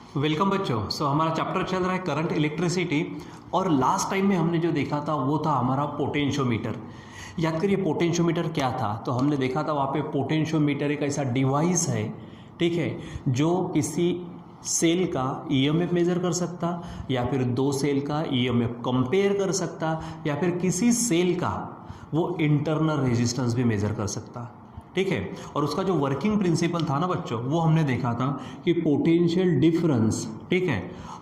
Welcome बच्चों। हमारा chapter चल रहा है करंट इलेक्ट्रिसिटी। और लास्ट टाइम में हमने जो देखा था वो था हमारा पोटेंशियोमीटर। याद करिए पोटेंशियोमीटर क्या था। तो हमने देखा था वहाँ पे पोटेंशियोमीटर एक ऐसा डिवाइस है, ठीक है, जो किसी सेल का ईएमएफ मेज़र कर सकता, या फिर दो सेल का ईएमएफ कंपेयर कर सकता, या फिर किसी सेल का वो इंटरनल रेजिस्टेंस भी मेज़र कर सकता, ठीक है। और उसका जो वर्किंग प्रिंसिपल था ना बच्चों, वो हमने देखा था कि पोटेंशियल डिफरेंस, ठीक है,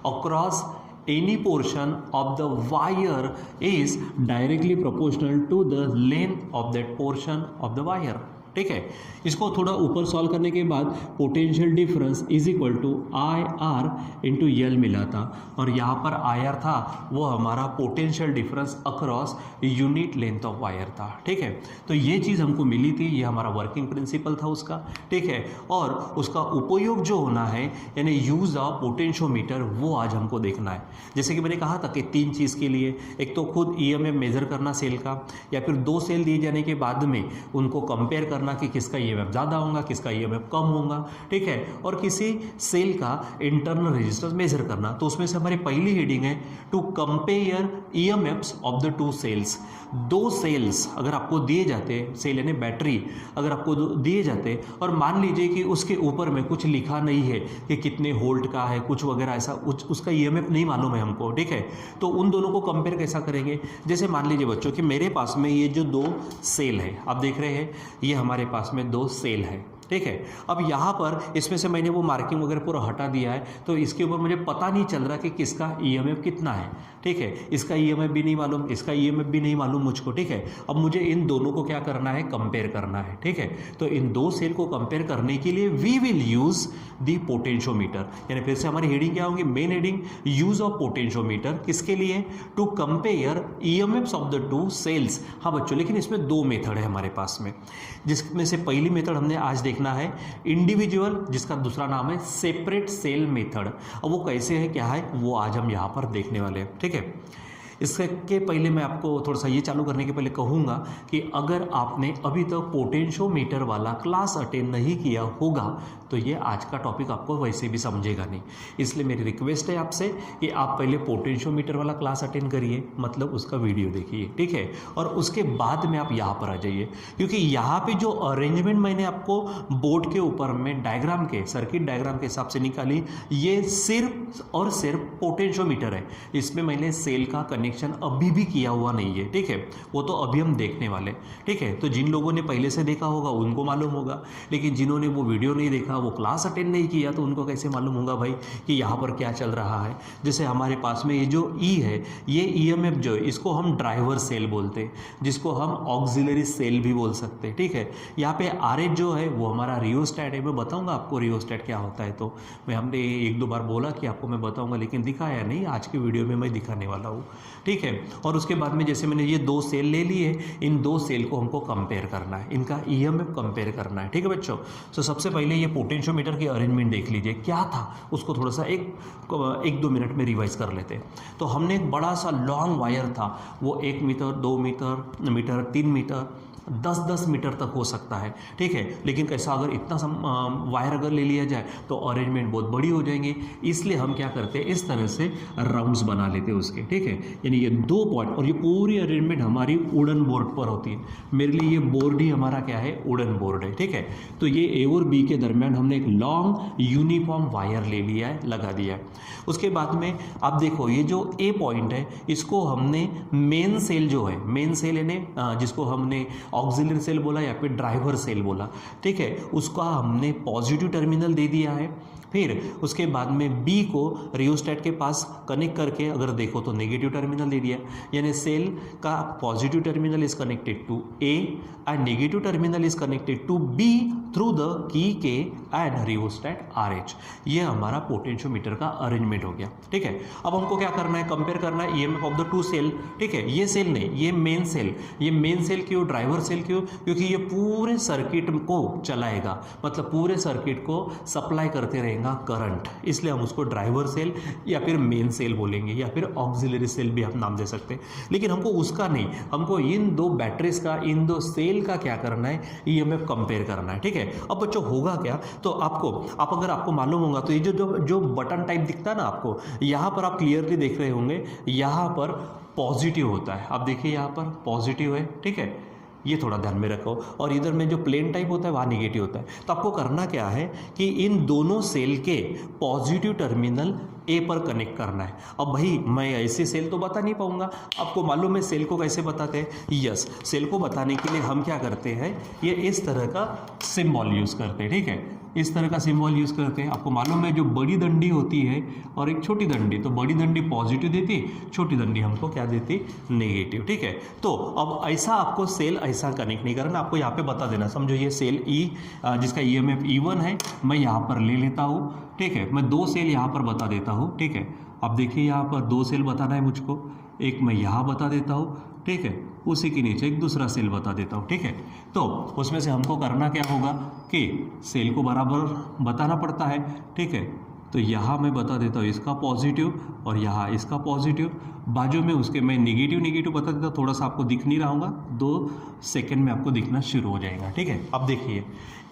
across any portion of the wire is directly proportional to the length of that portion of the wire, ठीक है। इसको थोड़ा ऊपर सॉल्व करने के बाद potential difference is equal to I R into L मिला था, और यहाँ पर आई आर था वो हमारा potential difference across unit length of wire था, ठीक है। तो ये चीज़ हमको मिली थी, ये हमारा वर्किंग प्रिंसिपल था उसका, ठीक है। और उसका उपयोग जो होना है यानी यूज ऑफ पोटेंशियोमीटर, वो आज हमको देखना है। जैसे कि मैंने कहा था कि तीन चीज़ के लिए, एक तो खुद ईएमएफ मेजर करना सेल का, या फिर दो सेल दिए जाने के बाद में उनको कंपेयर करना कि किसका ईएमएफ ज़्यादा होगा, किसका ईएमएफ कम होगा, ठीक है, और किसी सेल का इंटरनल रेजिस्टेंस मेजर करना। तो उसमें से हमारी पहली हेडिंग है to compare EMFs of the two cells. दो सेल्स अगर आपको दिए जाते, सेल यानी बैटरी अगर आपको दिए जाते, और मान लीजिए कि उसके ऊपर में कुछ लिखा नहीं है कि कितने वोल्ट का है, कुछ वगैरह ऐसा, उसका ईएमएफ नहीं मालूम है हमको, ठीक है। तो उन दोनों को कंपेयर कैसा करेंगे। जैसे मान लीजिए बच्चों कि मेरे पास में ये जो दो सेल है, आप देख रहे हैं, ये हमारे पास में दो सेल है, ठीक है। अब यहाँ पर इसमें से मैंने वो मार्किंग वगैरह पूरा हटा दिया है, तो इसके ऊपर मुझे पता नहीं चल रहा कि किसका ईएमएफ कितना है, ठीक है। इसका ईएमएफ भी नहीं मालूम, इसका ईएमएफ भी नहीं मालूम मुझको, ठीक है। अब मुझे इन दोनों को क्या करना है, कंपेयर करना है, ठीक है। तो इन दो सेल को कंपेयर करने के लिए we will use the potentiometer. यानी फिर से हमारी हेडिंग क्या होगी, main heading use of potentiometer, किसके लिए, to compare EMFs of the two cells. हाँ बच्चों, लेकिन इसमें दो मेथड है हमारे पास में, जिसमें से पहली मेथड हमने आज देखना है इंडिविजुअल, जिसका दूसरा नाम है सेपरेट सेल मेथड। अब वो कैसे है, क्या है, वो आज हम यहाँ पर देखने वाले हैं, ठीक है। इसके पहले मैं आपको थोड़ा सा ये चालू करने के पहले कहूँगा कि अगर आपने अभी तक पोटेंशियोमीटर वाला क्लास अटेंड नहीं किया होगा तो ये आज का टॉपिक आपको वैसे भी समझेगा नहीं। इसलिए मेरी रिक्वेस्ट है आपसे कि आप पहले पोटेंशियोमीटर वाला क्लास अटेंड करिए, मतलब उसका वीडियो देखिए, ठीक है, और उसके बाद में आप यहाँ पर आ जाइए, क्योंकि यहाँ पे जो अरेंजमेंट मैंने आपको बोर्ड के ऊपर में डायग्राम के, सर्किट डायग्राम के हिसाब से निकाली, ये सिर्फ और सिर्फ पोटेंशियोमीटर है। इसमें मैंने सेल का कनेक्शन अभी भी किया हुआ नहीं है, ठीक है, वो तो अभी हम देखने वाले, ठीक है। तो जिन लोगों ने पहले से देखा होगा उनको मालूम होगा, लेकिन जिन्होंने वो वीडियो नहीं देखा, वो क्लास अटेंड नहीं किया, तो उनको कैसे मालूम होगा भाई कि यहाँ पर क्या चल रहा है। जैसे हमारे पास में ये जो ई है, ये ईएमएफ जो है, इसको हम ड्राइवर सेल बोलते हैं, जिसको हम ऑक्सिलरी सेल भी बोल सकते हैं, ठीक है। यहाँ पे आरएच जो है वो हमारा रियोस्टैट है। मैं बताऊंगा आपको रियोस्टैट क्या होता है, तो हमने एक दो बार बोला कि आपको मैं बताऊंगा, लेकिन दिखाया नहीं, आज की वीडियो में मैं दिखाने वाला हूँ, ठीक है। और उसके बाद में जैसे मैंने ये दो सेल ले लिए, इन दो सेल को हमको कंपेयर करना है, इनका ईएमएफ कंपेयर करना है, ठीक है बच्चों। तो सबसे पहले ये पोटेंशियोमीटर की अरेंजमेंट देख लीजिए क्या था, उसको थोड़ा सा एक दो मिनट में रिवाइज कर लेते हैं। तो हमने एक बड़ा सा लॉन्ग वायर था, वो 1 मीटर, 2 मीटर, 3 मीटर, 10-10 मीटर तक हो सकता है, ठीक है। लेकिन कैसा, अगर इतना वायर अगर ले लिया जाए तो अरेंजमेंट बहुत बड़ी हो जाएंगे, इसलिए हम क्या करते हैं, इस तरह से राउंड्स बना लेते हैं उसके, ठीक है। यानी ये दो पॉइंट, और ये पूरी अरेंजमेंट हमारी वुडन बोर्ड पर होती है। मेरे लिए ये बोर्ड ही हमारा क्या है, वुडन बोर्ड है, ठीक है। तो ये ए और बी के दरमियान हमने एक लॉन्ग यूनिफॉर्म वायर ले लिया है, लगा दिया है। उसके बाद में आप देखो, ये जो ए पॉइंट है, इसको हमने मेन सेल जो है, मेन सेल यानी जिसको हमने ऑक्सिलरी सेल बोला या फिर ड्राइवर सेल बोला, ठीक है, उसका हमने पॉजिटिव टर्मिनल दे दिया है। फिर उसके बाद में बी को रियोस्टैट के पास कनेक्ट करके अगर देखो तो नेगेटिव टर्मिनल दे दिया, यानी सेल का positive terminal is connected to A and negative terminal is connected to B through the key K and rheostat R H. ये हमारा पोटेंशियोमीटर का अरेंजमेंट हो गया, ठीक है। अब हमको क्या करना है, कंपेयर करना है EMF of the two cell, ठीक है। ये सेल नहीं, ये मेन सेल। ये मेन सेल क्यों, ड्राइवर सेल क्यों, क्योंकि ये पूरे सर्किट को चलाएगा, मतलब पूरे सर्किट को सप्लाई करते रहेगा जाएगा करंट, इसलिए हम उसको ड्राइवर सेल या फिर मेन सेल बोलेंगे या फिर ऑक्सिलरी सेल भी आप नाम दे सकते हैं। लेकिन हमको उसका नहीं, हमको इन दो बैटरीज का, इन दो सेल का क्या करना है, ईएमएफ कंपेयर करना है। ठीक है, अब बच्चों होगा क्या, तो अगर आपको मालूम होगा तो ये जो बटन टाइप दिखता है ना आपको, यहाँ पर आप क्लियरली देख रहे होंगे, यहाँ पर पॉजिटिव होता है। आप देखिए यहाँ पर पॉजिटिव है, ठीक है, ये थोड़ा ध्यान में रखो, और इधर में जो प्लेन टाइप होता है वहाँ निगेटिव होता है। तो आपको करना क्या है कि इन दोनों सेल के पॉजिटिव टर्मिनल ए पर कनेक्ट करना है। अब भाई मैं ऐसे सेल तो बता नहीं पाऊंगा, आपको मालूम है सेल को कैसे बताते हैं। यस, सेल को बताने के लिए हम क्या करते हैं, ये इस तरह का सिंबल यूज़ करते हैं। ठीक है, इस तरह का सिंबल यूज़ करते हैं। आपको मालूम है जो बड़ी डंडी होती है और एक छोटी डंडी, तो बड़ी डंडी पॉजिटिव देती, छोटी डंडी हमको क्या देती, नेगेटिव। ठीक है, तो अब ऐसा आपको सेल ऐसा कनेक्ट नहीं करना, आपको यहाँ पे बता देना। समझो ये सेल ई जिसका ईएमएफ E1 है, मैं यहाँ पर ले लेता हूँ। ठीक है, मैं दो सेल यहाँ पर बता देता हूँ। ठीक है, अब देखिए यहाँ पर दो सेल बताना है मुझको, एक मैं यहाँ बता देता हूँ। ठीक है, उसी के नीचे एक दूसरा सेल बता देता हूँ। ठीक है, तो उसमें से हमको करना क्या होगा कि सेल को बराबर बताना पड़ता है। ठीक है, तो यहाँ मैं बता देता हूँ इसका पॉजिटिव और यहाँ इसका पॉजिटिव, बाजू में उसके मैं निगेटिव बता देता हूँ। थोड़ा सा आपको दिख नहीं रहा होगा, 2 सेकेंड में आपको दिखना शुरू हो जाएगा। ठीक है, अब देखिए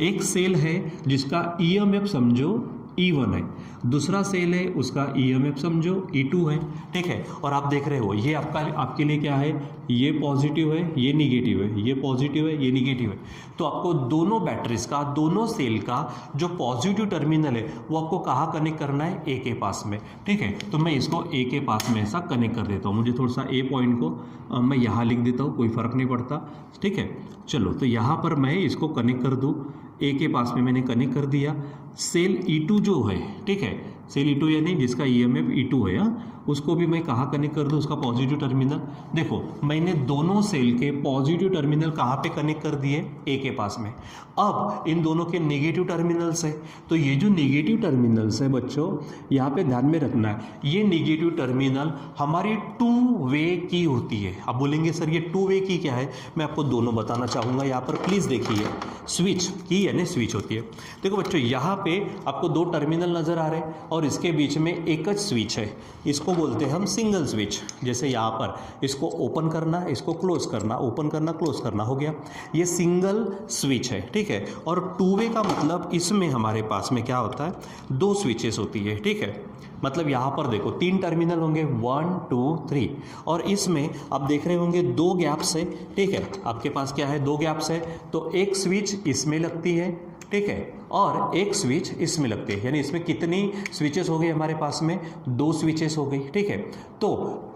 एक सेल है जिसका ईएमएफ समझो E1 है, दूसरा सेल है उसका ईएमएफ समझो E2 है। ठीक है, और आप देख रहे हो ये आपके लिए क्या है, ये पॉजिटिव है, ये निगेटिव है, ये पॉजिटिव है, ये निगेटिव है। तो आपको दोनों बैटरीज का, दोनों सेल का जो पॉजिटिव टर्मिनल है वो आपको कहाँ कनेक्ट करना है, ए के पास में। ठीक है, तो मैं इसको ए के पास में ऐसा कनेक्ट कर देता हूँ। मुझे थोड़ा सा ए पॉइंट को मैं यहाँ लिख देता हूँ, कोई फ़र्क नहीं पड़ता। ठीक है, चलो तो यहाँ पर मैं इसको कनेक्ट कर दूँ, ए के पास में मैंने कनेक्ट कर दिया। सेल E2 जो है, ठीक है, सेल E2 यानी जिसका ईएमएफ E2 है, उसको भी मैं कहाँ कनेक्ट कर दूँ, उसका पॉजिटिव टर्मिनल। देखो मैंने दोनों सेल के पॉजिटिव टर्मिनल कहाँ पे कनेक्ट कर दिए, ए के पास में। अब इन दोनों के नेगेटिव टर्मिनल्स है, तो ये जो नेगेटिव टर्मिनल्स है बच्चों, यहाँ पे ध्यान में रखना है, ये नेगेटिव टर्मिनल हमारी 2 वे की होती है। अब बोलेंगे सर ये 2 वे की क्या है, मैं आपको दोनों बताना चाहूँगा। यहाँ पर प्लीज़ देखिए, स्विच की यानी स्विच होती है। देखो बच्चों यहाँ पे आपको 2 टर्मिनल नज़र आ रहे हैं और इसके बीच में एक ही स्विच है, इसको बोलते हैं हम सिंगल स्विच। जैसे यहाँ पर इसको ओपन करना, इसको क्लोज करना, ओपन करना, क्लोज करना, हो गया, ये सिंगल स्विच है। ठीक है, और 2 वे का मतलब इसमें हमारे पास में क्या होता है, 2 स्विचेस होती है। ठीक है, मतलब यहाँ पर देखो 3 टर्मिनल होंगे, 1 2 3, और इसमें आप देख रहे होंगे 2 गैप्स है। ठीक है, आपके पास क्या है, 2 गैप्स है, तो एक स्विच इसमें लगती है, ठीक है, और एक स्विच इसमें लगती है। यानी इसमें कितनी स्विचेस हो गई हमारे पास में, 2 स्विचेस हो गई। ठीक है, तो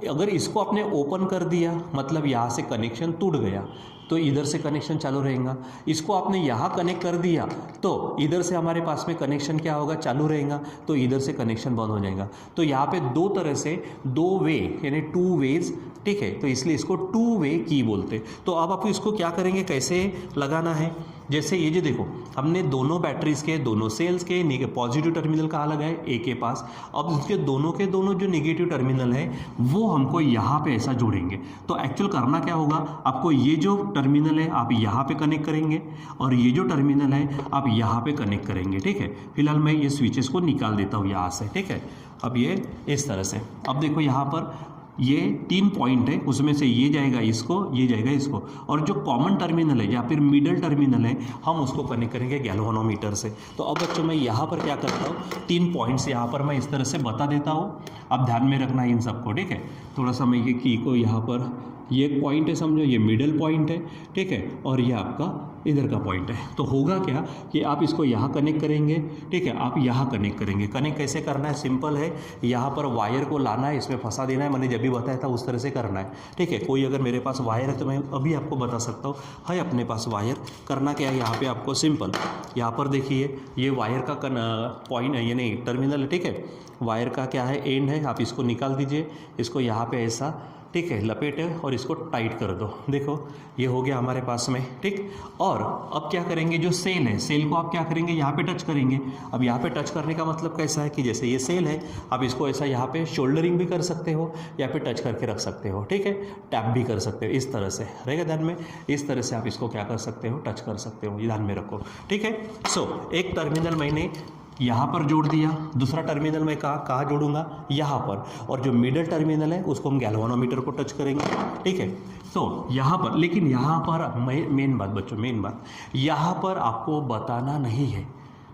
अगर इसको आपने ओपन कर दिया मतलब यहाँ से कनेक्शन टूट गया, तो इधर से कनेक्शन चालू रहेगा। इसको आपने यहाँ कनेक्ट कर दिया तो इधर से हमारे पास में कनेक्शन क्या होगा, चालू रहेगा, तो इधर से कनेक्शन बंद हो जाएगा। तो यहाँ पे 2 तरह से 2 वे यानी 2 वेज। ठीक है, तो इसलिए इसको 2 वे की बोलते। तो अब आप इसको क्या करेंगे, कैसे लगाना है, जैसे ये जो देखो हमने दोनों बैटरीज के, दोनों सेल्स के पॉजिटिव टर्मिनल कहाँ लगाए, ए के पास। अब इसके दोनों के दोनों जो नेगेटिव टर्मिनल है वो हमको यहाँ पे ऐसा जोड़ेंगे। तो एक्चुअल करना क्या होगा, आपको ये जो टर्मिनल है आप यहाँ पे कनेक्ट करेंगे और ये जो टर्मिनल है आप यहाँ पे कनेक्ट करेंगे। ठीक है, फिलहाल मैं ये स्विचेस को निकाल देता हूँ यहाँ से। ठीक है, अब ये इस तरह से, अब देखो यहाँ पर ये 3 पॉइंट है, उसमें से ये जाएगा इसको, ये जाएगा इसको, और जो कॉमन टर्मिनल है या फिर मिडल टर्मिनल है हम उसको कनेक्ट करेंगे गैल्वेनोमीटर से। तो अब बच्चों मैं यहाँ पर क्या करता हूँ, 3 पॉइंट्स यहाँ पर मैं इस तरह से बता देता हूँ, अब ध्यान में रखना है इन सबको। ठीक है, थोड़ा सा मैं ये की को यहाँ पर, ये एक पॉइंट है समझो, ये मिडल पॉइंट है। ठीक है, और ये आपका इधर का पॉइंट है। तो होगा क्या कि आप इसको यहाँ कनेक्ट करेंगे। ठीक है, आप यहाँ कनेक्ट करेंगे। कनेक्ट कैसे करना है, सिंपल है, यहाँ पर वायर को लाना है, इसमें फंसा देना है, मैंने जब भी बताया था उस तरह से करना है। ठीक है, कोई अगर मेरे पास वायर है तो मैं अभी आपको बता सकता हूँ, है अपने पास वायर। करना क्या है, यहाँ पे आपको सिंपल, यहाँ पर देखिए ये वायर का पॉइंट है, यानी टर्मिनल है। ठीक है, वायर का क्या है, एंड है, आप इसको निकाल दीजिए, इसको यहाँ पे ऐसा, ठीक है, लपेटे और इसको टाइट कर दो। देखो ये हो गया हमारे पास में। ठीक, और अब क्या करेंगे, जो सेल है, सेल को आप क्या करेंगे, यहाँ पे टच करेंगे। अब यहाँ पे टच करने का मतलब कैसा है कि जैसे ये सेल है, आप इसको ऐसा यहाँ पे शोल्डरिंग भी कर सकते हो या फिर टच करके रख सकते हो। ठीक है, टैप भी कर सकते हो, इस तरह से रहेगा ध्यान में, इस तरह से आप इसको क्या कर सकते हो, टच कर सकते हो, ध्यान में रखो। ठीक है, सो एक टर्मिनल मैंने यहाँ पर जोड़ दिया, दूसरा टर्मिनल मैं कहाँ जोड़ूंगा, यहाँ पर, और जो मिडल टर्मिनल है उसको हम गैल्वानोमीटर को टच करेंगे, ठीक है। तो यहाँ पर, लेकिन यहाँ पर मेन बात बच्चों, मेन बात यहाँ पर आपको बताना नहीं है,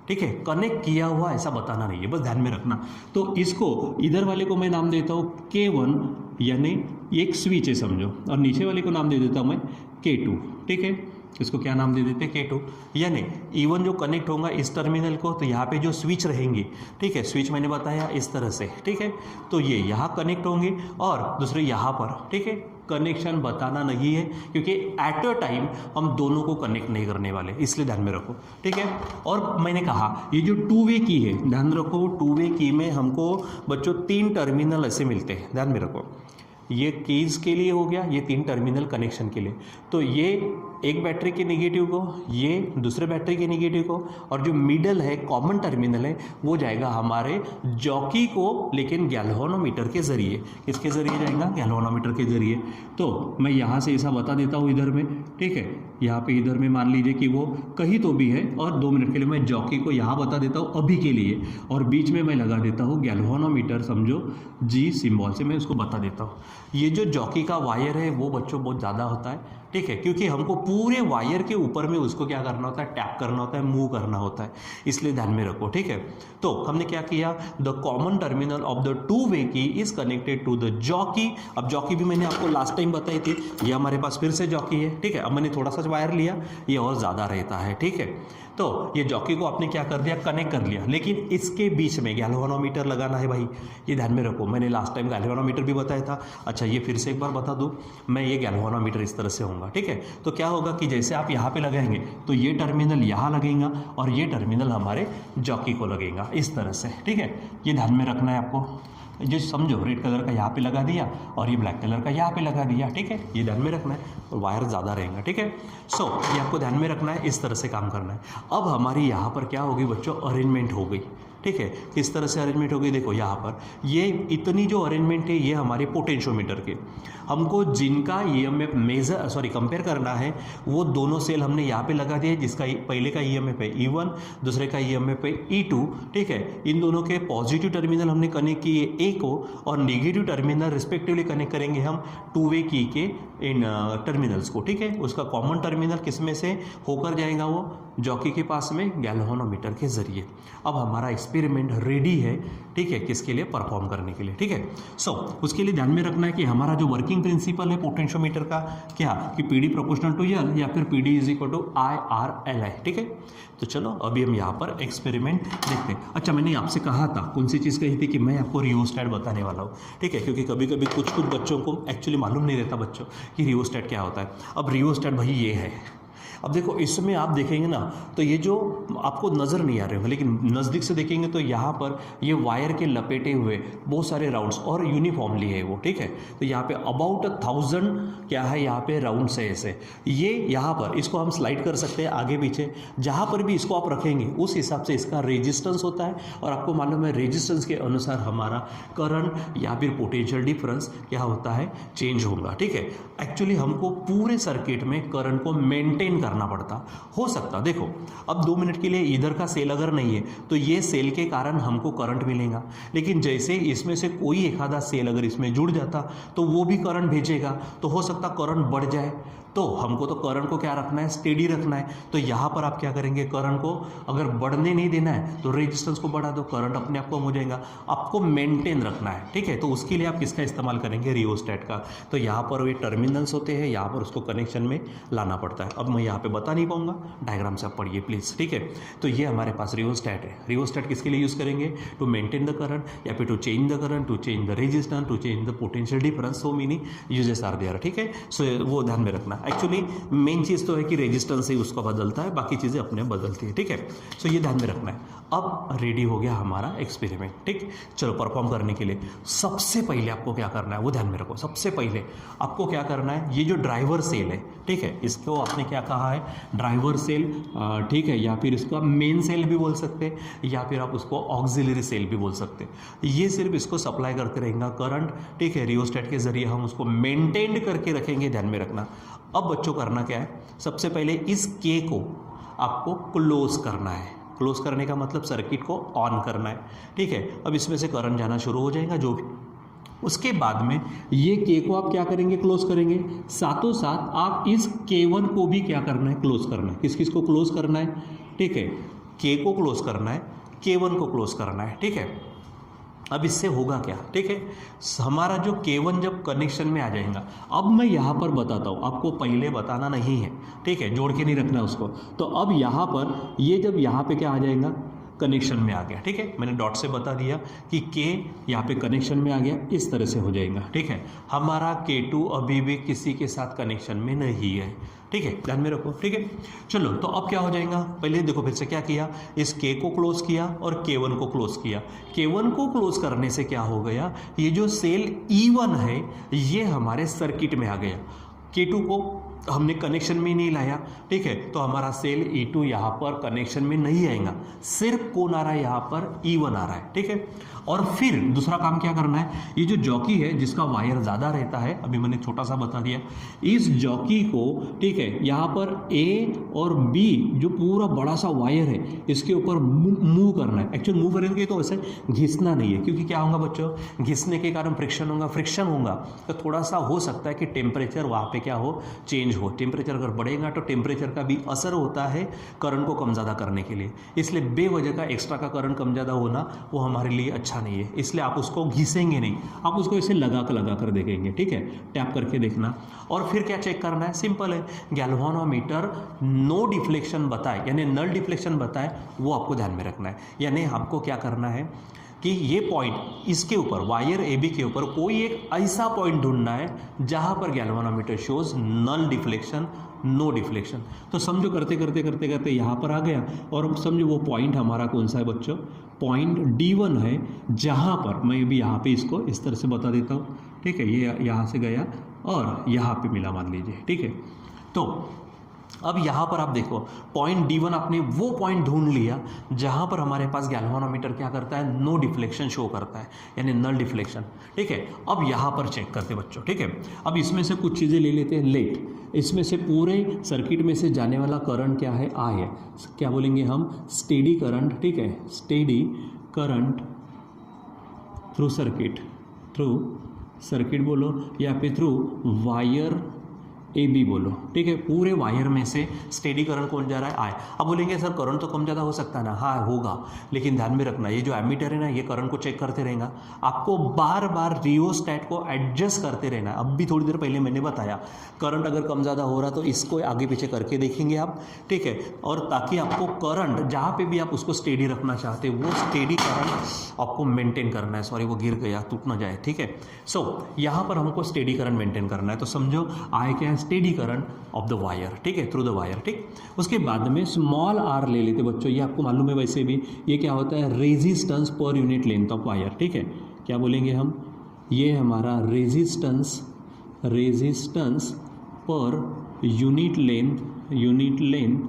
ठीक है, कनेक्ट किया हुआ ऐसा बताना नहीं है, बस ध्यान में रखना। तो इसको इधर वाले को मैं नाम देता हूँ K1, यानी एक स्विच है समझो, और नीचे वाले को नाम दे देता हूँ मैं K2, ठीक है। इसको क्या नाम दे देते हैं, K2, यानी E1 जो कनेक्ट होगा इस टर्मिनल को, तो यहाँ पे जो स्विच रहेंगी, ठीक है, स्विच मैंने बताया इस तरह से, ठीक है, तो ये यहाँ कनेक्ट होंगे और दूसरे यहाँ पर, ठीक है। कनेक्शन बताना नहीं है क्योंकि एट अ टाइम हम दोनों को कनेक्ट नहीं करने वाले, इसलिए ध्यान में रखो, ठीक है। और मैंने कहा ये जो टू वे की है, ध्यान रखो, टू वे की में हमको बच्चों 3 टर्मिनल ऐसे मिलते हैं, ध्यान में रखो। ये कीज के लिए हो गया, ये 3 टर्मिनल कनेक्शन के लिए, तो ये एक बैटरी के नेगेटिव को, ये दूसरे बैटरी के नेगेटिव को, और जो मिडल है कॉमन टर्मिनल है वो जाएगा हमारे जॉकी को, लेकिन गैल्वानोमीटर के जरिए। किसके जरिए जाएगा, गैल्वानोमीटर के जरिए। तो मैं यहाँ से ऐसा बता देता हूँ इधर में, ठीक है, यहाँ पे इधर में मान लीजिए कि वो कहीं तो भी है, और 2 मिनट के लिए मैं जॉकी को यहाँ बता देता हूँ अभी के लिए, और बीच में मैं लगा देता हूँ गैल्वानोमीटर, समझो G सिंबल से मैं उसको बता देता हूँ। ये जो जॉकी का वायर है वो बच्चों बहुत ज़्यादा होता है, ठीक है, क्योंकि हमको पूरे वायर के ऊपर में उसको क्या करना होता है, टैप करना होता है, मूव करना होता है, इसलिए ध्यान में रखो, ठीक है। तो हमने क्या किया, the common terminal of the two way key is connected to the jockey. अब जॉकी भी मैंने आपको लास्ट टाइम बताई थी, ये हमारे पास फिर से जॉकी है, ठीक है। अब मैंने थोड़ा सा वायर लिया, ये और ज़्यादा रहता है, ठीक है। तो ये जॉकी को आपने क्या कर दिया, कनेक्ट कर लिया, लेकिन इसके बीच में गैल्वानोमीटर लगाना है भाई, ये ध्यान में रखो। मैंने लास्ट टाइम गैल्वानोमीटर भी बताया था, अच्छा ये फिर से एक बार बता दूं मैं, ये गैल्वानोमीटर इस तरह से होगा, ठीक है। तो क्या होगा कि जैसे आप यहाँ पे लगाएंगे तो ये टर्मिनल यहाँ लगेगा और ये टर्मिनल हमारे जॉकी को लगेगा इस तरह से, ठीक है। ये ध्यान में रखना है आपको, जो समझो रेड कलर का यहाँ पे लगा दिया और ये ब्लैक कलर का यहाँ पे लगा दिया, ठीक है, ये ध्यान में रखना है, और वायर ज़्यादा रहेगा, ठीक है। सो ये आपको ध्यान में रखना है, इस तरह से काम करना है। अब हमारी यहाँ पर क्या होगी बच्चों, अरेंजमेंट हो गई, ठीक है। किस तरह से अरेंजमेंट हो गई, देखो यहाँ पर ये इतनी जो अरेंजमेंट है ये हमारे पोटेंशियोमीटर के, हमको जिनका ईएमएफ कंपेयर करना है वो दोनों सेल हमने यहाँ पे लगा दिए, जिसका पहले का ईएमएफ है E1, दूसरे का ईएमएफ है E2, ठीक है। इन दोनों के पॉजिटिव टर्मिनल हमने कनेक्ट किए A को, और नेगेटिव टर्मिनल रिस्पेक्टिवली कनेक्ट करेंगे हम टू वे की के इन टर्मिनल्स को, ठीक है। उसका कॉमन टर्मिनल किस में से होकर जाएगा, वो जॉकी के पास में गैल्वानोमीटर के जरिए। अब हमारा एक्सपेरिमेंट रेडी है, ठीक है, किसके लिए, परफॉर्म करने के लिए, ठीक है। सो उसके लिए ध्यान में रखना है कि हमारा जो वर्किंग प्रिंसिपल है पोटेंशियोमीटर का क्या, कि PD प्रोपोर्शनल टू L या फिर PD is equal to IR/L, ठीक है। तो चलो अभी हम यहाँ पर एक्सपेरिमेंट देखते हैं। अच्छा मैंने आपसे कहा था, कौन सी चीज़ कही थी, कि मैं आपको रियोस्टैट बताने वाला हूँ, ठीक है, क्योंकि कभी कभी कुछ बच्चों को एक्चुअली मालूम नहीं रहता बच्चों कि रियोस्टैट क्या होता है। अब रियोस्टैट भाई ये है, अब देखो इसमें आप देखेंगे ना तो ये जो आपको नज़र नहीं आ रहे होंगे, लेकिन नज़दीक से देखेंगे तो यहाँ पर ये वायर के लपेटे हुए बहुत सारे राउंड्स और यूनिफॉर्मली है वो, ठीक है। तो यहाँ पे अबाउट 1000 क्या है, यहाँ पे राउंड्स है ऐसे, ये यहाँ पर इसको हम स्लाइड कर सकते हैं आगे पीछे, जहाँ पर भी इसको आप रखेंगे उस हिसाब से इसका रेजिस्टेंस होता है, और आपको मालूम है रेजिस्टेंस के अनुसार हमारा करंट या फिर पोटेंशियल डिफरेंस क्या होता है, चेंज होगा, ठीक है। एक्चुअली हमको पूरे सर्किट में करंट को मेंटेन करना पड़ता, हो सकता देखो अब 2 मिनट के लिए इधर का सेल अगर नहीं है तो ये सेल के कारण हमको करंट मिलेगा, लेकिन जैसे इसमें से कोई एक आधा सेल अगर इसमें जुड़ जाता तो वो भी करंट भेजेगा, तो हो सकता करंट बढ़ जाए। तो हमको तो करंट को क्या रखना है, स्टेडी रखना है। तो यहाँ पर आप क्या करेंगे, करंट को अगर बढ़ने नहीं देना है तो रेजिस्टेंस को बढ़ा दो, करंट अपने आप कम हो जाएगा। आपको मेंटेन रखना है, ठीक है। तो उसके लिए आप किसका इस्तेमाल करेंगे, रियोस्टैट का। तो यहाँ पर वे टर्मिनल्स होते हैं, यहाँ पर उसको कनेक्शन में लाना पड़ता है। अब मैं यहाँ पे बता नहीं पाऊंगा, डायग्राम से आप पढ़िए प्लीज़, ठीक है। तो ये हमारे पास रियोस्टैट है। रियोस्टैट किसके लिए यूज़ करेंगे, टू मेंटेन द करंट या फिर to change the current, to change the resistance, to change the potential difference, so many uses are there, ठीक है। सो वो ध्यान में रखना। एक्चुअली मेन चीज़ तो है कि रेजिस्टेंस ही उसको बदलता है, बाकी चीज़ें अपने बदलती है, ठीक है। सो ये ध्यान में रखना है। अब रेडी हो गया हमारा एक्सपेरिमेंट, ठीक। चलो परफॉर्म करने के लिए सबसे पहले आपको क्या करना है वो ध्यान में रखो। सबसे पहले आपको क्या करना है, ये जो ड्राइवर सेल है, ठीक है, इसको आपने क्या कहा है, ड्राइवर सेल, ठीक है, या फिर इसको मेन सेल भी बोल सकते हैं, या फिर आप उसको ऑक्सिलरी सेल भी बोल सकते हैं। ये सिर्फ इसको सप्लाई करते रहेगा करंट, ठीक है। रियोस्टैट के जरिए हम उसको मेंटेन करके रखेंगे, ध्यान में रखना। अब बच्चों करना क्या है, सबसे पहले इस के को आपको क्लोज करना है, क्लोज करने का मतलब सर्किट को ऑन करना है, ठीक है। अब इसमें से करंट जाना शुरू हो जाएगा जो भी, उसके बाद में ये के को आप क्या करेंगे, क्लोज करेंगे। साथों साथ आप इस K1 को भी क्या करना है, क्लोज करना है। किस किस को क्लोज करना है, ठीक है, के को क्लोज करना है, K1 को क्लोज करना है, ठीक है। अब इससे होगा क्या, ठीक है, हमारा जो K1 जब कनेक्शन में आ जाएगा, अब मैं यहाँ पर बताता हूँ, आपको पहले बताना नहीं है, ठीक है, जोड़ के नहीं रखना उसको। तो अब यहाँ पर ये जब यहाँ पे क्या आ जाएगा, कनेक्शन में आ गया, ठीक है, मैंने डॉट से बता दिया कि के यहाँ पे कनेक्शन में आ गया, इस तरह से हो जाएगा, ठीक है। हमारा K2 अभी भी किसी के साथ कनेक्शन में नहीं है, ठीक है, ध्यान में रखो, ठीक है। चलो तो अब क्या हो जाएगा, पहले देखो फिर से क्या किया, इस K को क्लोज किया और K1 को क्लोज किया। K1 को क्लोज करने से क्या हो गया, ये जो सेल E1 है ये हमारे सर्किट में आ गया। K2 को हमने कनेक्शन में नहीं लाया, ठीक है, तो हमारा सेल E2 यहाँ पर कनेक्शन में नहीं आएगा, सिर्फ कौन आ रहा है, यहाँ पर E1 आ रहा है, ठीक है। और फिर दूसरा काम क्या करना है, ये जो जॉकी है जिसका वायर ज़्यादा रहता है, अभी मैंने छोटा सा बता दिया, इस जॉकी को, ठीक है, यहाँ पर A और B जो पूरा बड़ा सा वायर है इसके ऊपर मूव करना है। एक्चुअली मूव करेंगे तो ऐसे घिसना नहीं है, क्योंकि क्या होगा बच्चों, घिसने के कारण फ्रिक्शन होगा तो थोड़ा सा हो सकता है कि टेम्परेचर वहाँ पे क्या हो, चेंज हो। टेम्परेचर अगर बढ़ेगा तो टेम्परेचर का भी असर होता है करंट को कम ज़्यादा करने के लिए, इसलिए बेवजह का एक्स्ट्रा का करंट कम ज़्यादा होना वो हमारे लिए अच्छा नहीं है, इसलिए आप उसको घिसेंगे नहीं, आप उसको ऐसे लगा कर देखेंगे, ठीक है, टैप करके देखना। और फिर क्या चेक करना है, सिंपल है, गैल्वानोमीटर नो डिफ्लेक्शन बताए यानी नल डिफ्लेक्शन बताए वो आपको ध्यान में रखना है। यानी आपको क्या करना है कि ये पॉइंट इसके ऊपर वायर AB के ऊपर कोई एक ऐसा पॉइंट ढूंढना है जहां पर galvanometer shows null deflection no deflection. तो समझो करते करते यहाँ पर आ गया, और अब समझो वो पॉइंट हमारा कौन सा है बच्चों, पॉइंट D1 है, जहाँ पर मैं भी यहाँ पे इसको इस तरह से बता देता हूँ, ठीक है, ये यहाँ से गया और यहाँ पे मिला मान लीजिए, ठीक है। तो अब यहाँ पर आप देखो पॉइंट D1 आपने वो पॉइंट ढूंढ लिया जहाँ पर हमारे पास गैल्वानोमीटर क्या करता है, नो डिफ्लेक्शन शो करता है यानी नल डिफ्लेक्शन, ठीक है। अब यहाँ पर चेक करते बच्चों, ठीक है। अब इसमें से कुछ चीज़ें ले लेते हैं, लेट, इसमें से पूरे सर्किट में से जाने वाला करंट क्या है, I है, क्या बोलेंगे हम, स्टेडी करंट, ठीक है, स्टेडी करंट थ्रू सर्किट बोलो या फिर थ्रू वायर AB बोलो, ठीक है, पूरे वायर में से स्टेडी करंट कौन जा रहा है, I। अब बोलेंगे सर करंट तो कम ज़्यादा हो सकता है ना, हाँ होगा, लेकिन ध्यान में रखना ये जो एमीटर है ना ये करंट को चेक करते रहेगा, आपको बार बार रियोस्टैट को एडजस्ट करते रहना है। अब भी थोड़ी देर पहले मैंने बताया करंट अगर कम ज़्यादा हो रहा तो इसको आगे पीछे करके देखेंगे आप, ठीक है, और ताकि आपको करंट जहाँ पे भी आप उसको स्टेडी रखना चाहते हो वो स्टेडी करंट आपको मेंटेन करना है। सॉरी वो गिर गया, टूट ना जाए, ठीक है। सो यहाँ पर हमको स्टेडी करंट मेंटेन करना है, तो समझो I क्या है, steady current of the wire, ठीक है, थ्रू द वायर, ठीक। उसके बाद में स्मॉल r ले लेते बच्चों, ये आपको मालूम है वैसे भी, ये क्या होता है, resistance per unit length of wire, ठीक है, क्या बोलेंगे हम, ये हमारा resistance per unit length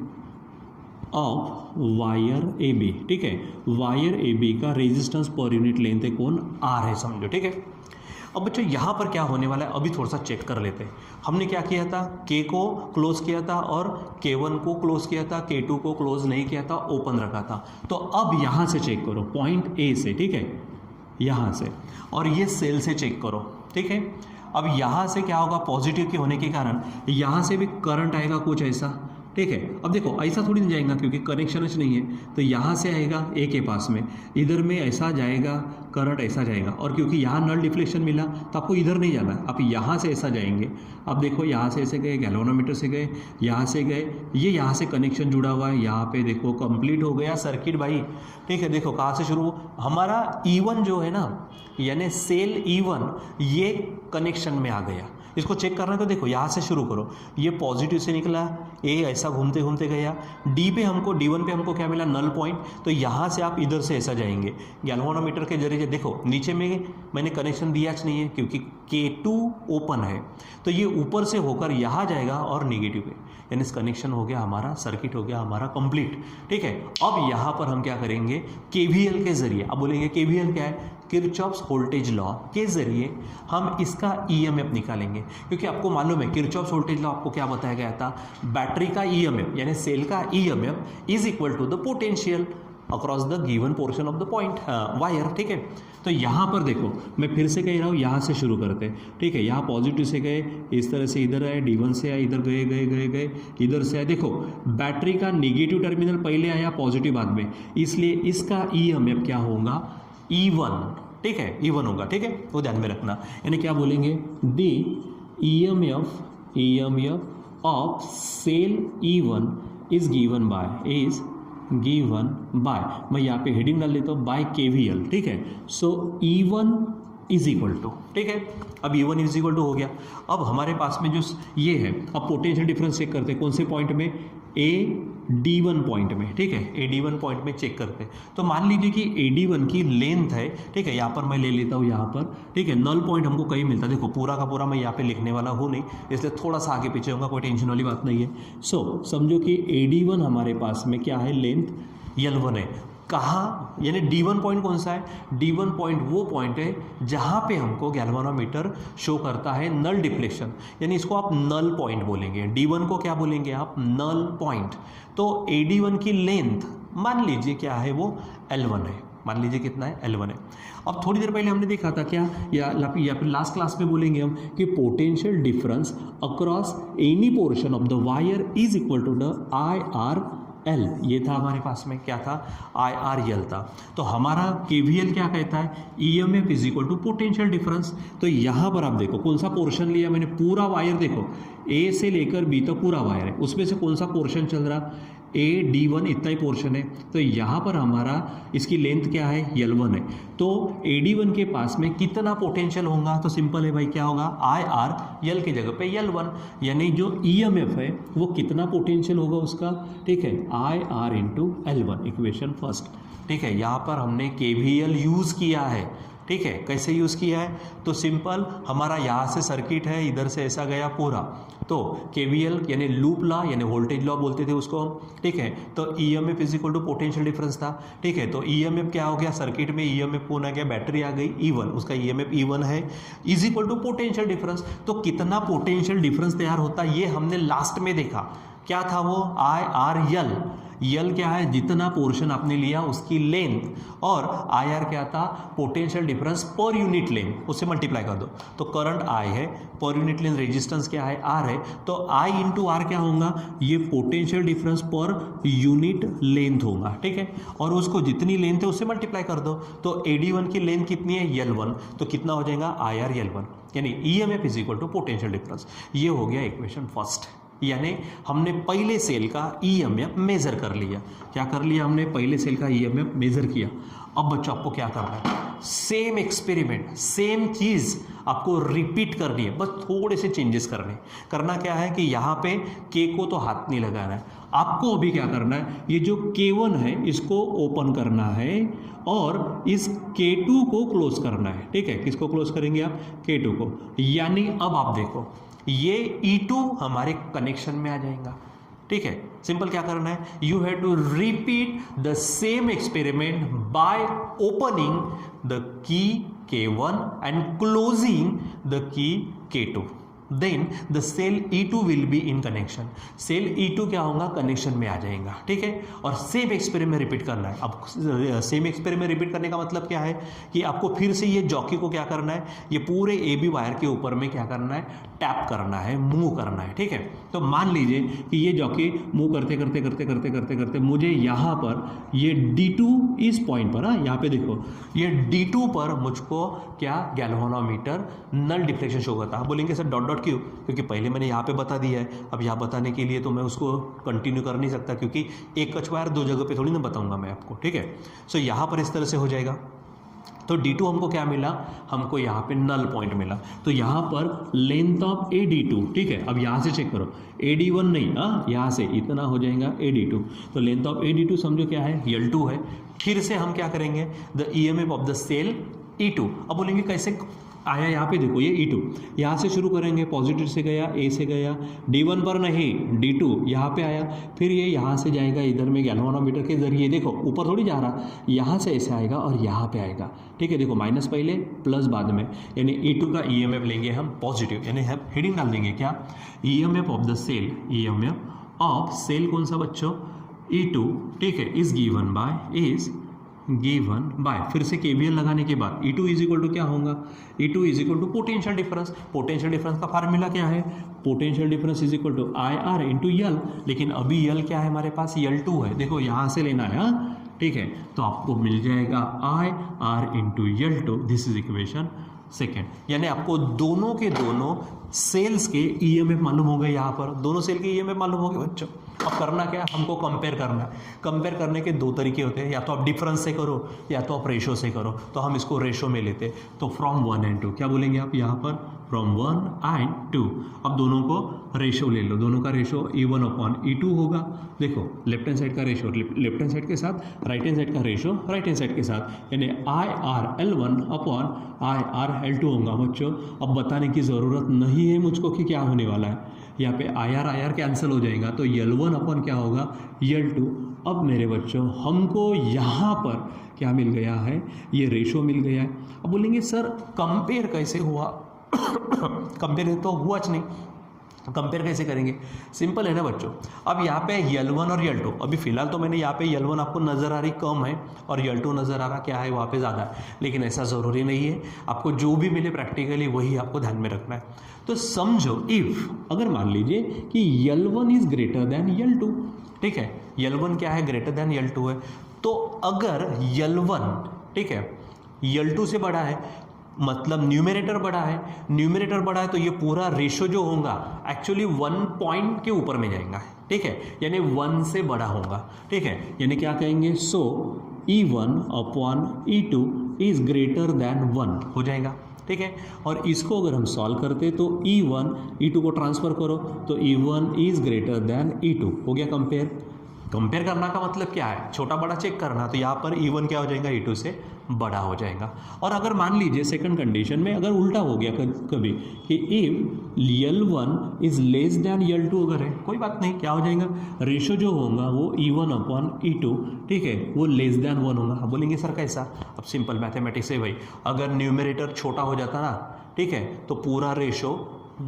of wire AB, ठीक है, वायर AB का रेजिस्टेंस पर यूनिट लेंथ है कौन, R है, समझो, ठीक है। अब बच्चों यहाँ पर क्या होने वाला है अभी थोड़ा सा चेक कर लेते हैं। हमने क्या किया था, K को क्लोज किया था और K1 को क्लोज किया था, K2 को क्लोज नहीं किया था, ओपन रखा था। तो अब यहाँ से चेक करो पॉइंट A से, ठीक है, यहाँ से, और ये सेल से चेक करो, ठीक है। अब यहाँ से क्या होगा, पॉजिटिव के होने के कारण यहाँ से भी करंट आएगा कुछ ऐसा, ठीक है। अब देखो ऐसा थोड़ी नहीं जाएगा क्योंकि कनेक्शन नहीं है, तो यहाँ से आएगा A के पास में, इधर में ऐसा जाएगा करंट, ऐसा जाएगा, और क्योंकि यहाँ नल डिफ्लेक्शन मिला तो आपको इधर नहीं जाना, आप यहाँ से ऐसा जाएंगे। अब देखो यहाँ से ऐसे गए, गैल्वानोमीटर से गए, यहाँ से गए, ये यहाँ से कनेक्शन जुड़ा हुआ है, यहाँ पे देखो कंप्लीट हो गया सर्किट भाई, ठीक है। देखो कहाँ से शुरू, हमारा E1 जो है ना यानी सेल E1 ये कनेक्शन में आ गया, इसको चेक करना है तो देखो यहाँ से शुरू करो, ये पॉजिटिव से निकला, A ऐसा घूमते घूमते गया, D1 पे हमको क्या मिला, नल पॉइंट, तो यहाँ से आप इधर से ऐसा जाएंगे गैल्वानोमीटर के जरिए। देखो नीचे में मैंने कनेक्शन दिया नहीं है क्योंकि K2 ओपन है, तो ये ऊपर से होकर यहाँ जाएगा और नेगेटिव पे, यानी इस कनेक्शन हो गया हमारा, सर्किट हो गया हमारा कंप्लीट। ठीक है, अब यहाँ पर हम क्या करेंगे, केवीएल के जरिए, अब बोलेंगे केवीएल क्या है, किरचॉफ्स वोल्टेज लॉ के जरिए हम इसका ईएमएफ निकालेंगे। क्योंकि आपको मालूम है किरचॉफ्स वोल्टेज लॉ आपको क्या बताया गया था, बैटरी का ईएमएफ यानी सेल का EMF is equal to the potential across the given portion of the point wire. ठीक है, तो यहाँ पर देखो मैं फिर से कह रहा हूँ, यहाँ से शुरू करते हैं। ठीक है, यहाँ पॉजिटिव से गए, इस तरह से इधर आए, D1 से आए, इधर गए गए गए गए, इधर से आए। देखो बैटरी का नेगेटिव टर्मिनल पहले आया, पॉजिटिव बाद में, इसलिए इसका ईएमएफ क्या होगा, E1। ठीक है, E1 होगा। ठीक है, वो ध्यान में रखना, यानी क्या बोलेंगे, the EMF of cell E1 is given by, मैं यहाँ पे हेडिंग डाल देता हूँ, बाय केवीएल। ठीक है, सो E1 इज इक्वल टू, ठीक है, अब E1 इज इक्वल टू हो गया। अब हमारे पास में जो ये है, अब पोटेंशियल डिफरेंस चेक करते हैं, कौन से पॉइंट में, AD1 पॉइंट में। ठीक है, AD1 पॉइंट में चेक करते हैं। तो मान लीजिए कि AD1 की लेंथ है, ठीक है, यहाँ पर मैं ले लेता हूँ यहाँ पर। ठीक है, नल पॉइंट हमको कहीं मिलता है, देखो पूरा का पूरा मैं यहाँ पे लिखने वाला हूँ नहीं, इसलिए थोड़ा सा आगे पीछे होगा, कोई टेंशन वाली बात नहीं है। सो समझो कि AD1 हमारे पास में क्या है, लेंथ L1 है। कहाँ, यानी D1 पॉइंट कौन सा है, D1 पॉइंट वो पॉइंट है जहाँ पे हमको गैल्वानोमीटर शो करता है नल डिप्लेशन, यानी इसको आप नल पॉइंट बोलेंगे। D1 को क्या बोलेंगे आप, नल पॉइंट। तो AD1 की लेंथ मान लीजिए क्या है, वो L1 है, मान लीजिए कितना है, L1 है। अब थोड़ी देर पहले हमने देखा था क्या, या फिर लास्ट क्लास में बोलेंगे हम कि potential difference across any portion of the wire is equal to the IRL। ये था हमारे पास में, क्या था, IRL था। तो हमारा KVL क्या कहता है, EMF is equal to potential difference. तो यहाँ पर आप देखो कौन सा पोर्शन लिया मैंने, पूरा वायर देखो A से लेकर B तक पूरा वायर है, उसमें से कौन सा पोर्शन चल रहा, AD1 इतना ही पोर्शन है। तो यहाँ पर हमारा इसकी लेंथ क्या है, L1 है। तो AD1 के पास में कितना पोटेंशियल होगा, तो सिंपल है भाई, क्या होगा, IRL की जगह पे L1, यानी जो EMF है वो कितना पोटेंशियल होगा उसका, ठीक है, IR into L1, equation first. ठीक है, यहाँ पर हमने KVL यूज़ किया है। ठीक है, कैसे यूज़ किया है, तो सिंपल हमारा यहाँ से सर्किट है, इधर से ऐसा गया पूरा, तो KVL यानी लूप लॉ यानी वोल्टेज लॉ बोलते थे उसको हम। ठीक है, तो EMF is equal to potential difference था। ठीक है, तो EMF क्या हो गया, सर्किट में EMF कौन आ गया, बैटरी आ गई E1, उसका EMF E1 है, is equal to potential difference. तो कितना पोटेंशियल डिफरेंस तैयार होता है ये हमने लास्ट में देखा, क्या था वो, IRL। यल क्या है, जितना पोर्शन आपने लिया उसकी लेंथ, और IR क्या था, potential difference per unit length, उससे मल्टीप्लाई कर दो। तो करंट I है, पर यूनिट लेंथ रेजिस्टेंस क्या है, R है, तो I इंटू R क्या होगा, ये potential difference per unit length होगा। ठीक है, और उसको जितनी लेंथ है उससे मल्टीप्लाई कर दो। तो AD1 की लेंथ कितनी है, L1, तो कितना हो जाएगा, IR L1, यानी EMF is equal to potential difference. ये हो गया इक्वेशन फर्स्ट, यानी हमने पहले सेल का EMF मेजर कर लिया। क्या कर लिया हमने, पहले सेल का EMF मेजर किया। अब बच्चों आपको क्या करना है, सेम एक्सपेरिमेंट, सेम चीज़ आपको रिपीट करनी है, बस थोड़े से चेंजेस करना क्या है कि यहाँ पे K को तो हाथ नहीं लगाना है, आपको अभी क्या करना है, ये जो K1 है इसको ओपन करना है और इस K2 को क्लोज करना है। ठीक है, किसको क्लोज करेंगे आप, K2 को। यानी अब आप देखो ये E2 हमारे कनेक्शन में आ जाएगा। ठीक है, सिंपल क्या करना है, you have to repeat the same experiment by opening the key K1 and closing the key K2, then the cell E2 will be in connection. Cell E2 क्या होगा, कनेक्शन में आ जाएगा। ठीक है, और सेम एक्सपेरिमेंट रिपीट करना है। अब सेम एक्सपेरिमेंट रिपीट करने का मतलब क्या है कि आपको फिर से ये जॉकी को क्या करना है, ये पूरे AB वायर के ऊपर में क्या करना है, टैप करना है, मूव करना है। ठीक है, तो मान लीजिए कि ये जॉकी मूव करते करते करते करते करते करते मुझे यहाँ पर ये D2 इस पॉइंट पर, यहाँ पे देखो ये D2 पर मुझको क्या, गैल्वानोमीटर नल डिफ्लेक्शन शो करता है। बोलेंगे सर डॉट डॉट क्यों, क्योंकि पहले मैंने यहाँ पे बता दिया है, अब यहाँ बताने के लिए तो मैं उसको कंटिन्यू कर नहीं सकता, क्योंकि एक कछ वायर दो जगह पे थोड़ी ना बताऊंगा मैं आपको। ठीक है, सो यहाँ पर इस तरह से हो जाएगा। तो D2 हमको क्या मिला, हमको यहाँ पे नल पॉइंट मिला। तो यहाँ पर लेंथ ऑफ AD2, ठीक है, अब यहाँ से चेक करो, AD1 नहीं, यहाँ से इतना हो जाएगा AD2। तो लेंथ ऑफ AD2 समझो क्या है, L2 है। फिर से हम क्या करेंगे, the EMF of the cell E2। अब बोलेंगे कैसे, आया यहाँ पे देखो ये E2, यहाँ से शुरू करेंगे, पॉजिटिव से गया, ए से गया, D1 पर नहीं, D2 यहाँ पे आया, फिर ये यहाँ से जाएगा इधर में गैल्वेनोमीटर के जरिए, देखो ऊपर थोड़ी जा रहा, यहाँ से ऐसे आएगा और यहाँ पे आएगा, ठीक है। देखो माइनस पहले प्लस बाद में, यानी E2 का EMF लेंगे हम पॉजिटिव, यानी हम हेडिंग डाल देंगे क्या, EMF of the cell, EMF of cell कौन सा बच्चों, E2, ठीक है, इज गिवन बाय, फिर से KVL लगाने के बाद E2 इज इक्वल टू क्या होगा, E2 is equal to potential difference. Potential difference का फार्मूला क्या है, potential difference is equal to IR into L, लेकिन अभी यल क्या है हमारे पास, L2 है, देखो यहाँ से लेना है, ठीक है, तो आपको मिल जाएगा IR into L2, this is equation second, यानी आपको दोनों के दोनों सेल्स के EMF मालूम हो गए, यहाँ पर दोनों सेल के EMF मालूम हो गए बच्चों। अब करना क्या है, हमको कंपेयर करना है। कंपेयर करने के दो तरीके होते हैं, या तो आप डिफरेंस से करो या तो आप रेशो से करो, तो हम इसको रेशो में लेते, तो फ्रॉम 1 and 2 क्या बोलेंगे आप यहाँ पर, फ्रॉम 1 and 2। अब दोनों को रेशो ले लो, दोनों का रेशो E1/E2 होगा, देखो लेफ्ट हैंड साइड का रेशो लेफ्ट हैंड साइड के साथ, राइट हैंड साइड का रेशो राइट हैंड साइड के साथ, यानी IRL1/IRL2 होगा बच्चों। अब बताने की ज़रूरत नहीं है मुझको कि क्या होने वाला है, यहाँ पे IR कैंसिल हो जाएगा, तो L1 क्या होगा, L2। अब मेरे बच्चों हमको यहाँ पर क्या मिल गया है, ये रेशो मिल गया है। अब बोलेंगे सर कंपेयर कैसे हुआ कंपेयर तो हुआ नहीं, कंपेयर कैसे करेंगे, सिंपल है ना बच्चों। अब यहाँ पे L1 और L2, अभी फिलहाल तो मैंने यहाँ पे L1 आपको नज़र आ रही कम है और L2 नज़र आ रहा क्या है वहाँ पे ज़्यादा है, लेकिन ऐसा ज़रूरी नहीं है, आपको जो भी मिले प्रैक्टिकली वही आपको ध्यान में रखना है। तो समझो इफ़ अगर मान लीजिए कि L1 is greater than L2, ठीक है, L1 क्या है, ग्रेटर दैन L2 है, तो अगर L1 ठीक है L2 से बड़ा है, मतलब न्यूमरेटर बड़ा है, न्यूमरेटर बड़ा है तो ये पूरा रेशो जो होगा एक्चुअली 1 पॉइंट के ऊपर में जाएगा, ठीक है, यानी 1 से बड़ा होगा, ठीक है, यानी क्या कहेंगे, सो E1/E2 इज ग्रेटर दैन 1 हो जाएगा, ठीक है। और इसको अगर हम सॉल्व करते तो E1 E2 को ट्रांसफर करो तो E1 is greater than E2 हो गया। कंपेयर करना का मतलब क्या है, छोटा बड़ा चेक करना, तो यहाँ पर E1 क्या हो जाएगा, E2 से बड़ा हो जाएगा। और अगर मान लीजिए सेकंड कंडीशन में अगर उल्टा हो गया कभी कि if L1 is less than L2 अगर है, कोई बात नहीं, क्या हो जाएगा, रेशो जो होगा वो E1/E2, ठीक है, वो लेस दैन 1 होगा। अब बोलेंगे सर कैसा, अब सिंपल मैथमेटिक्स है भाई, अगर न्यूमरेटर छोटा हो जाता ना, ठीक है, तो पूरा रेशो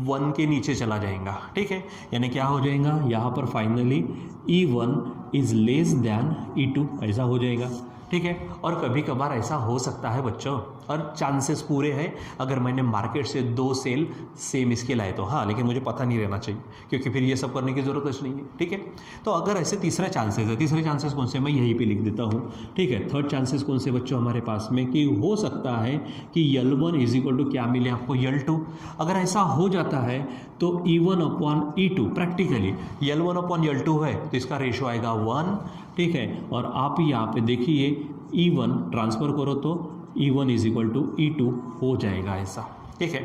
1 के नीचे चला जाएगा, ठीक है, यानी क्या हो जाएगा यहाँ पर finally E1 is less than E2 ऐसा हो जाएगा, ठीक है। और कभी कभार ऐसा हो सकता है बच्चों, और चांसेस पूरे हैं अगर मैंने मार्केट से 2 सेल सेम इसके लाए तो, हाँ, लेकिन मुझे पता नहीं रहना चाहिए क्योंकि फिर ये सब करने की ज़रूरत नहीं है, ठीक है। तो अगर ऐसे तीसरा चांसेस है, तीसरे चांसेस कौन से, मैं यहीं पे लिख देता हूँ, ठीक है। थर्ड चांसेस कौन से बच्चों हमारे पास में, कि हो सकता है कि L1 इज इक्वल टू क्या मिले आपको, L2। अगर ऐसा हो जाता है तो E1/E2 प्रैक्टिकली L1/L2 है तो इसका रेशो आएगा 1, ठीक है। और आप यहाँ पे देखिए E1 ट्रांसफ़र करो तो E1 is equal to E2 हो जाएगा ऐसा, ठीक है।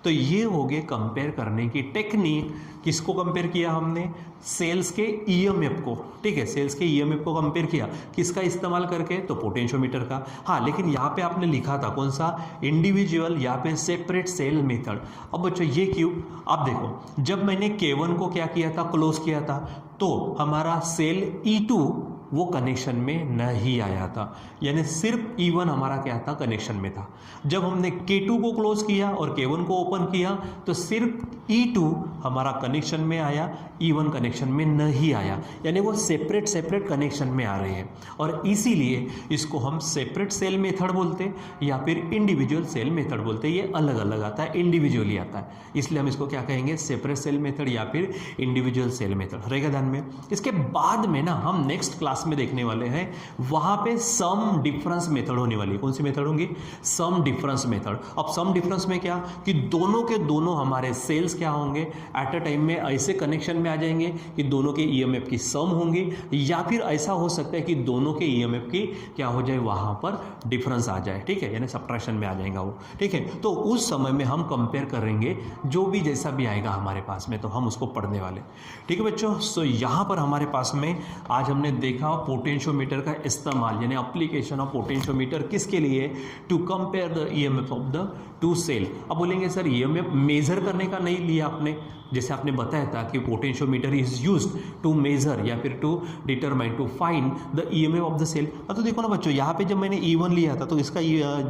तो ये हो गए कंपेयर करने की टेक्निक। किसको कंपेयर किया हमने, सेल्स के EMF को, ठीक है, सेल्स के EMF को कंपेयर किया, किसका इस्तेमाल करके, तो पोटेंशियोमीटर का। हाँ, लेकिन यहाँ पे आपने लिखा था कौन सा, इंडिविजुअल या फिर सेपरेट सेल मेथड। अब बच्चों ये क्यों, आप देखो जब मैंने K1 को क्या किया था, क्लोज किया था, तो हमारा सेल E2 वो कनेक्शन में नहीं आया था, यानी सिर्फ E1 हमारा क्या था, कनेक्शन में था। जब हमने K2 को क्लोज किया और K1 को ओपन किया तो सिर्फ E2 हमारा कनेक्शन में आया, E1 कनेक्शन में नहीं आया, यानी वो सेपरेट कनेक्शन में आ रहे हैं। और इसीलिए इसको हम सेपरेट सेल मेथड बोलते या फिर इंडिविजुअल सेल मेथड बोलते, ये अलग अलग आता है, इंडिविजुअली आता है, इसलिए हम इसको क्या कहेंगे, सेपरेट सेल मेथड या फिर इंडिविजुअल सेल मेथड, रहेगा ध्यान में। इसके बाद में ना हम नेक्स्ट क्लास में देखने वाले हैं, वहां पे सम डिफरेंस मेथड होने वाली है। कौन सी मेथड होंगी, सम डिफरेंस मेथड। अब सम डिफरेंस में क्या, कि दोनों के दोनों हमारे सेल्स क्या होंगे, एट अ टाइम में ऐसे कनेक्शन में आ जाएंगे कि दोनों के EMF की सम होंगी, या फिर ऐसा हो सकता है कि दोनों के EMF की क्या हो जाए, वहां पर डिफरेंस आ जाए, ठीक है, यानी सब्ट्रैक्शन में आ जाएगा वो, ठीक है। तो उस समय में हम कंपेयर करेंगे, जो भी जैसा भी आएगा हमारे पास में तो हम उसको पढ़ने वाले, ठीक है बच्चों। सो यहाँ पर हमारे पास में आज हमने देखा देखा पोटेंशियोमीटर का इस्तेमाल यानी एप्लीकेशन ऑफ पोटेंशियोमीटर किसके लिए, to compare the EMF of the two cell. अब बोलेंगे सर ईएमएफ मेजर करने का नहीं लिया आपने, जैसे आपने बताया था कि potentiometer is used to measure या फिर to determine to find the EMF of the cell. तो देखो ना बच्चों, यहाँ पे जब मैंने E1 लिया था तो इसका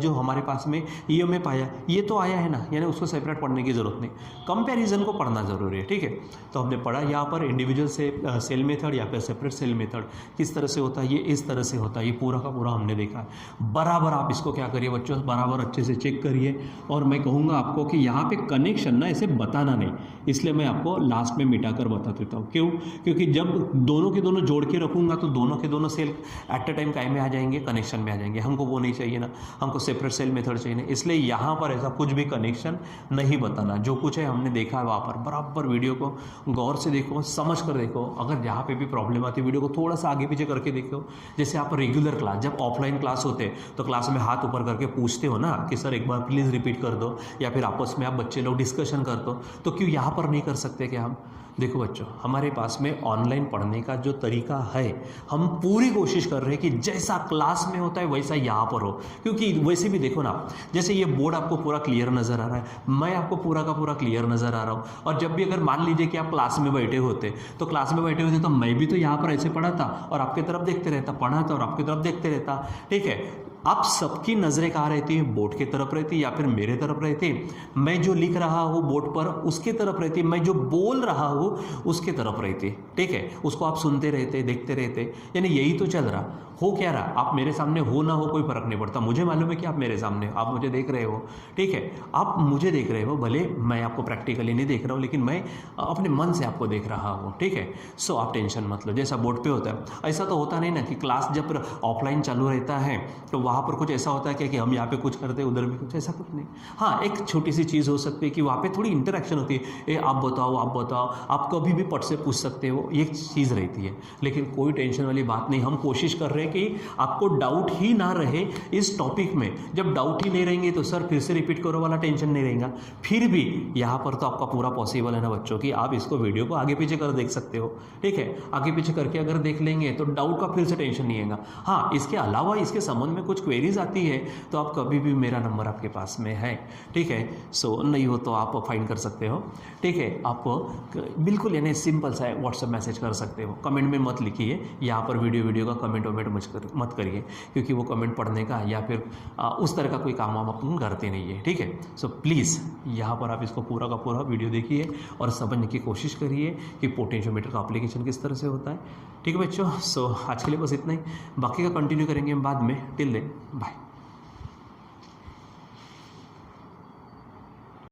जो हमारे पास में ईएमएफ आया ये तो आया है ना, यानी उसको सेपरेट पढ़ने की जरूरत नहीं, कंपैरिजन को पढ़ना जरूरी है, ठीक है। तो हमने पढ़ा यहाँ पर इंडिविजुअल से सेल मेथड या फिर सेपरेट सेल मेथड किस तरह से होता है, ये इस तरह से होता है, ये पूरा का पूरा हमने देखा है। बराबर आप इसको क्या करिए बच्चों, बराबर अच्छे से चेक करिए। और मैं कहूँगा आपको कि यहाँ पे कनेक्शन ना ऐसे बताना नहीं, इसलिए मैं आपको लास्ट में मिटाकर बता देता हूँ। क्यों? क्योंकि जब दोनों के दोनों जोड़ के रखूँगा तो दोनों के दोनों सेल एट अ टाइम काय में आ जाएंगे, कनेक्शन में आ जाएंगे। हमको वो नहीं चाहिए ना, हमको सेपरेट सेल मेथड चाहिए ना, इसलिए यहाँ पर ऐसा कुछ भी कनेक्शन नहीं बताना। जो कुछ है हमने देखा है वहाँ पर बराबर वीडियो को गौर से देखो, समझ कर देखो। अगर जहाँ पे भी प्रॉब्लम आती है वीडियो को थोड़ा सा आगे पीछे करके देखो। जैसे आप रेगुलर क्लास, जब ऑफलाइन क्लास होते तो क्लास में हाथ ऊपर करके पूछते हो ना कि सर एक बार प्लीज़ रिपीट कर दो, या फिर आपस में आप बच्चे लोग डिस्कशन कर दो, तो क्यों यहाँ पर नहीं कर सकते क्या हम? देखो बच्चों, हमारे पास में ऑनलाइन पढ़ने का जो तरीका है, हम पूरी कोशिश कर रहे हैं कि जैसा क्लास में होता है वैसा यहाँ पर हो। क्योंकि वैसे भी देखो ना, जैसे ये बोर्ड आपको पूरा क्लियर नज़र आ रहा है, मैं आपको पूरा का पूरा क्लियर नज़र आ रहा हूँ। और जब भी अगर मान लीजिए कि आप क्लास में बैठे होते तो मैं भी तो यहाँ पर ऐसे पढ़ा था और आपकी तरफ देखते रहता, पढ़ा था और आपकी तरफ देखते रहता, ठीक है। आप सबकी नज़रें कहाँ रहती है, बोर्ड की तरफ रहती या फिर मेरे तरफ रहती। मैं जो लिख रहा हूँ बोर्ड पर उसके तरफ रहती, मैं जो बोल रहा हूँ उसके तरफ रहती, ठीक है। उसको आप सुनते रहते, देखते रहते, यानी यही तो चल रहा। हो क्या रहा, आप मेरे सामने हो ना हो कोई फर्क नहीं पड़ता, मुझे मालूम है कि आप मेरे सामने हो, आप मुझे देख रहे हो, ठीक है। आप मुझे देख रहे हो, भले मैं आपको प्रैक्टिकली नहीं देख रहा हूँ, लेकिन मैं अपने मन से आपको देख रहा हूँ, ठीक है। सो आप टेंशन मत लो, जैसा बोर्ड पे होता है ऐसा तो होता नहीं ना कि क्लास जब ऑफलाइन चालू रहता है तो वहाँ पर कुछ ऐसा होता है कि हम यहाँ पे कुछ करते हैं उधर भी कुछ, ऐसा कुछ नहीं। हाँ, एक छोटी सी चीज़ हो सकती है कि वहाँ पे थोड़ी इंटरेक्शन होती है, आप बताओ, आप कभी भी पट से पूछ सकते हो, ये चीज़ रहती है। लेकिन कोई टेंशन वाली बात नहीं, हम कोशिश कर रहे हैं कि आपको डाउट ही ना रहे इस टॉपिक में। जब डाउट ही नहीं रहेंगे तो सर फिर से रिपीट करो वाला टेंशन नहीं रहेगा। फिर भी यहाँ पर तो आपका पूरा पॉसिबल है ना बच्चों कि आप इसको वीडियो को आगे पीछे कर देख सकते हो, ठीक है। आगे पीछे करके अगर देख लेंगे तो डाउट का फिर से टेंशन नहीं आएगा। हाँ, इसके अलावा इसके संबंध में कुछ क्वेरीज आती है तो आप कभी भी, मेरा नंबर आपके पास में है, ठीक है। सो नहीं हो तो आप फाइंड कर सकते हो, ठीक है। आप बिल्कुल यानी सिंपल सा व्हाट्सएप मैसेज कर सकते हो, कमेंट में मत लिखिए यहाँ पर, वीडियो का कमेंट मत करिए, क्योंकि वो कमेंट पढ़ने का या फिर उस तरह का कोई काम हम अपन करते नहीं है, ठीक है। सो प्लीज़ यहाँ पर आप इसको पूरा का पूरा वीडियो देखिए और समझने की कोशिश करिए कि पोटेंशियोमीटर का एप्लीकेशन किस तरह से होता है, ठीक है बच्चों। सो आज के लिए बस इतना ही, बाकी का कंटिन्यू करेंगे हम बाद में। Till then bye.